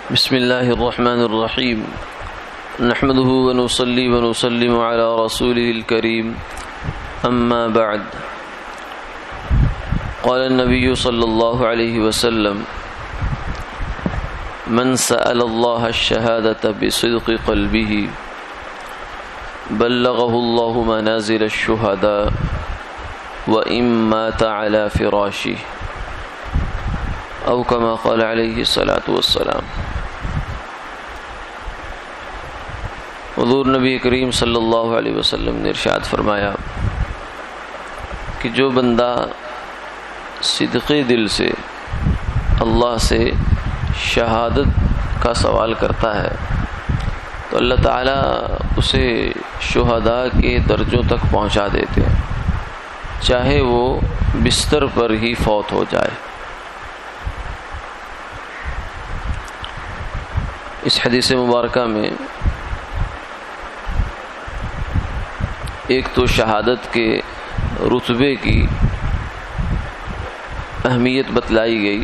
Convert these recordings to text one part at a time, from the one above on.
بسم اللہ الرحمن الرحیم نحمده ونصلي ونسلم على رسوله الكريم اما بعد قال النبي صلى الله عليه وسلم من سأل الله الشهادة بصدق قلبه بلغه الله منازل الشهداء وإن مات على فراشه أو كما قال عليه الصلاة والسلام۔ حضور نبی کریم صلی اللہ علیہ وسلم نے ارشاد فرمایا کہ جو بندہ صدقے دل سے اللہ سے شہادت کا سوال کرتا ہے تو اللہ تعالیٰ اسے شہداء کے درجوں تک پہنچا دیتے ہیں، چاہے وہ بستر پر ہی فوت ہو جائے۔ اس حدیث مبارکہ میں ایک تو شہادت کے رتبے کی اہمیت بتلائی گئی،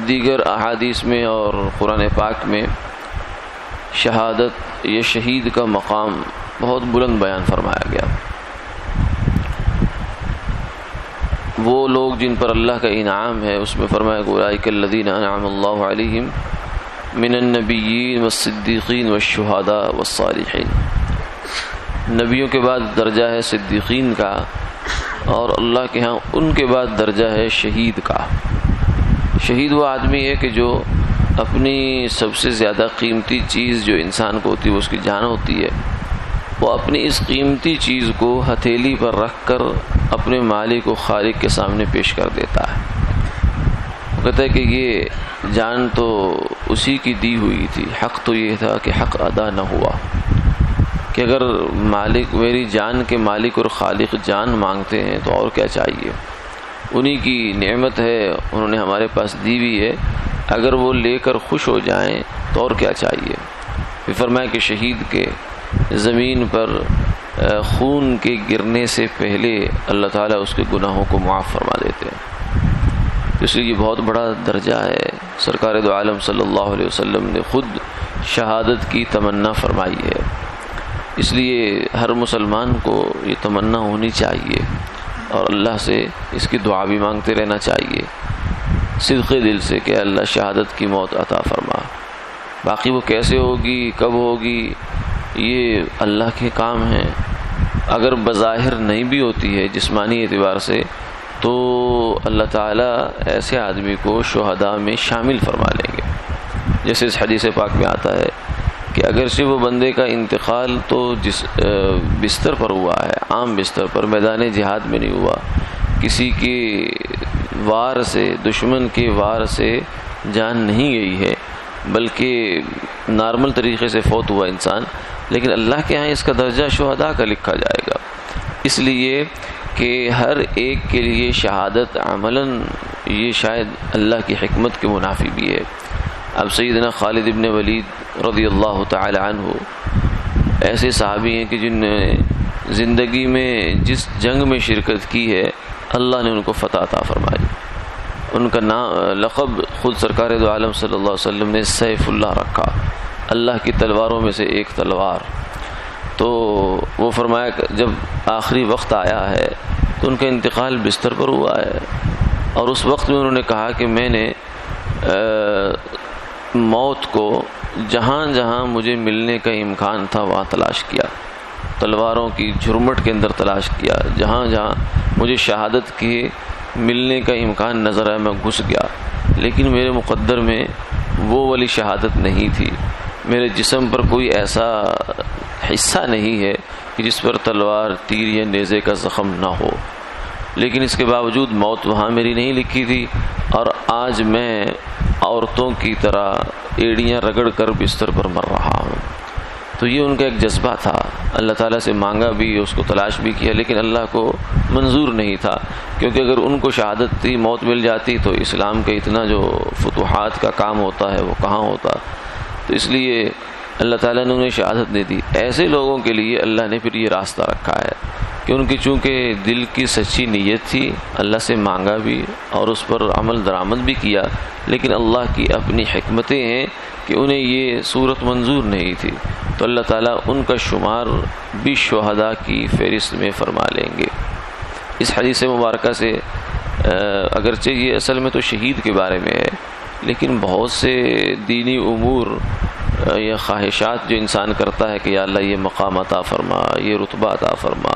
دیگر احادیث میں اور قرآن پاک میں شہادت یا شہید کا مقام بہت بلند بیان فرمایا گیا۔ وہ لوگ جن پر اللہ کا انعام ہے اس میں فرمایا کہ اولئک الذین انعم اللہ علیہم من النبیین والصدیقین والشہداء والصالحین۔ نبیوں کے بعد درجہ ہے صدیقین کا، اور اللہ کے ہاں ان کے بعد درجہ ہے شہید کا۔ شہید وہ آدمی ہے کہ جو اپنی سب سے زیادہ قیمتی چیز جو انسان کو ہوتی ہے وہ اس کی جان ہوتی ہے، وہ اپنی اس قیمتی چیز کو ہتھیلی پر رکھ کر اپنے مالک و خالق کے سامنے پیش کر دیتا ہے۔ وہ کہتا ہے کہ یہ جان تو اسی کی دی ہوئی تھی، حق تو یہ تھا کہ حق ادا نہ ہوا، کہ اگر مالک میری جان کے مالک اور خالق جان مانگتے ہیں تو اور کیا چاہیے، انہی کی نعمت ہے، انہوں نے ہمارے پاس دی ہوئی ہے، اگر وہ لے کر خوش ہو جائیں تو اور کیا چاہیے۔ پھر فرمایا کہ شہید کے زمین پر خون کے گرنے سے پہلے اللہ تعالیٰ اس کے گناہوں کو معاف فرما دیتے ہیں۔ اس لیے یہ بہت بڑا درجہ ہے۔ سرکار دو عالم صلی اللہ علیہ وسلم نے خود شہادت کی تمنا فرمائی ہے، اس لیے ہر مسلمان کو یہ تمنا ہونی چاہیے اور اللہ سے اس کی دعا بھی مانگتے رہنا چاہیے صدق دل سے کہ اللہ شہادت کی موت عطا فرما۔ باقی وہ کیسے ہوگی، کب ہوگی، یہ اللہ کے کام ہیں۔ اگر بظاہر نہیں بھی ہوتی ہے جسمانی اعتبار سے تو اللہ تعالیٰ ایسے آدمی کو شہداء میں شامل فرما لیں گے، جیسے اس حدیث پاک میں آتا ہے کہ اگرچہ وہ بندے کا انتقال تو جس بستر پر ہوا ہے، عام بستر پر، میدان جہاد میں نہیں ہوا، کسی کے وار سے، دشمن کے وار سے جان نہیں گئی ہے، بلکہ نارمل طریقے سے فوت ہوا انسان، لیکن اللہ کے ہاں اس کا درجہ شہداء کا لکھا جائے گا، اس لیے کہ ہر ایک کے لیے شہادت عملاً یہ شاید اللہ کی حکمت کے منافی بھی ہے۔ اب سیدنا خالد ابن ولید رضی اللہ تعالی عنہ ایسے صحابی ہیں کہ جن نے زندگی میں جس جنگ میں شرکت کی ہے اللہ نے ان کو فتح عطا فرمائی۔ ان کا لقب خود سرکار دو عالم صلی اللہ علیہ وسلم نے سیف اللہ رکھا، اللہ کی تلواروں میں سے ایک تلوار۔ تو وہ فرمایا کہ جب آخری وقت آیا ہے تو ان کا انتقال بستر پر ہوا ہے، اور اس وقت میں انہوں نے کہا کہ میں نے موت کو جہاں جہاں مجھے ملنے کا امکان تھا وہاں تلاش کیا، تلواروں کی جھرمٹ کے اندر تلاش کیا، جہاں جہاں مجھے شہادت کے ملنے کا امکان نظر آیا میں گھس گیا، لیکن میرے مقدر میں وہ والی شہادت نہیں تھی، میرے جسم پر کوئی ایسا حصہ نہیں ہے کہ جس پر تلوار، تیر یا نیزے کا زخم نہ ہو، لیکن اس کے باوجود موت وہاں میری نہیں لکھی تھی، اور آج میں عورتوں کی طرح ایڑیاں رگڑ کر بستر پر مر رہا ہوں۔ تو یہ ان کا ایک جذبہ تھا، اللہ تعالیٰ سے مانگا بھی، اس کو تلاش بھی کیا، لیکن اللہ کو منظور نہیں تھا، کیونکہ اگر ان کو شہادت تھی، موت مل جاتی تو اسلام کا اتنا جو فتوحات کا کام ہوتا ہے وہ کہاں ہوتا۔ تو اس لیے اللہ تعالیٰ نے انہیں شہادت دے دی۔ ایسے لوگوں کے لیے اللہ نے پھر یہ راستہ رکھا ہے کہ ان کی چونکہ دل کی سچی نیت تھی، اللہ سے مانگا بھی اور اس پر عمل درآمد بھی کیا، لیکن اللہ کی اپنی حکمتیں ہیں کہ انہیں یہ صورت منظور نہیں تھی، تو اللہ تعالیٰ ان کا شمار بھی شہداء کی فہرست میں فرما لیں گے۔ اس حدیث مبارکہ سے اگرچہ یہ اصل میں تو شہید کے بارے میں ہے، لیکن بہت سے دینی امور یا خواہشات جو انسان کرتا ہے کہ یا اللہ یہ مقام عطا فرما، یہ رتبہ عطا فرما،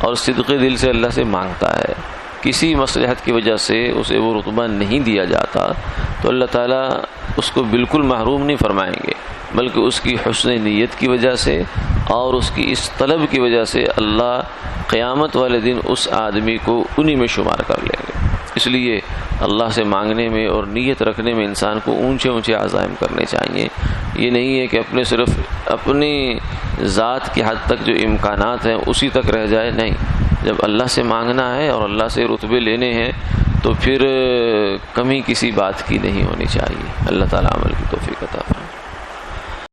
اور صدق دل سے اللہ سے مانگتا ہے، کسی مصلحت کی وجہ سے اسے وہ رتبہ نہیں دیا جاتا، تو اللہ تعالیٰ اس کو بالکل محروم نہیں فرمائیں گے، بلکہ اس کی حسن نیت کی وجہ سے اور اس کی اس طلب کی وجہ سے اللہ قیامت والے دن اس آدمی کو انہی میں شمار کر لیں گے۔ اس لیے اللہ سے مانگنے میں اور نیت رکھنے میں انسان کو اونچے اونچے عزائم کرنے چاہیے۔ یہ نہیں ہے کہ صرف اپنی ذات کی حد تک جو امکانات ہیں اسی تک رہ جائے، نہیں، جب اللہ سے مانگنا ہے اور اللہ سے رتبے لینے ہیں تو پھر کمی کسی بات کی نہیں ہونی چاہیے۔ اللہ تعالیٰ عمل کی توفیق عطا فرمائے۔